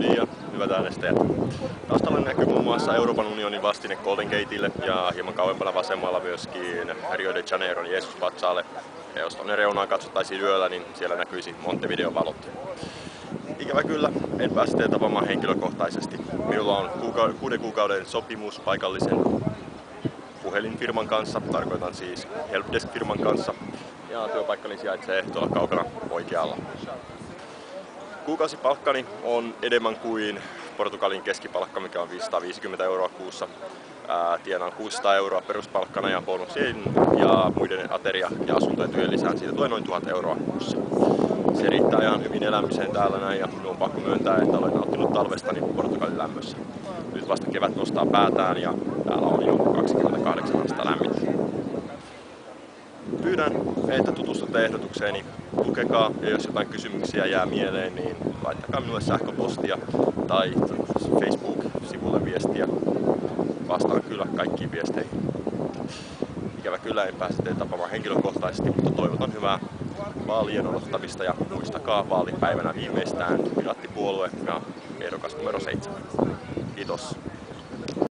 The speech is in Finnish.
Dia, hyvät äänestäjät. Taustalla näkyy muun muassa Euroopan unionin vastine Golden Gateille ja hieman kauempana vasemmalla myöskin Rio de Janeiron Jeesus-patsaalle. Ja jos tuonne reunaan katsottaisiin yöllä, niin siellä näkyisi Montevideon valot. Ikävä kyllä, en pääse teitä tapaamaan henkilökohtaisesti. Minulla on 6 kuukauden sopimus paikallisen puhelinfirman kanssa, tarkoitan siis Helpdesk-firman kanssa. Ja työpaikkani sijaitsee tuolla kaukana oikealla. Kuukausipalkkani on enemmän kuin Portugalin keskipalkka, mikä on 550 € kuussa. Tienaan 600 € peruspalkkana ja bonuksien ja muiden ateria- ja asuntojen työn lisään siitä tulee noin 1000 € kuussa. Se riittää ihan hyvin elämiseen täällä näin ja minun on pakko myöntää, että olen nauttinut talvestani Portugalin lämmössä. Nyt vasta kevät nostaa päätään ja täällä on jo 28 astetta lämmintä. Pyydän, että tutustutte ehdotukseeni, lukekaa ja jos jotain kysymyksiä jää mieleen, niin laittakaa minulle sähköpostia tai Facebook-sivulle viestiä. Vastaan kyllä kaikkiin viesteihin. Ikävä kyllä en pääse teitä tapaamaan henkilökohtaisesti, mutta toivotan hyvää vaalien odottamista ja muistakaa vaalipäivänä viimeistään Piraattipuolue ja ehdokas numero 7. Kiitos.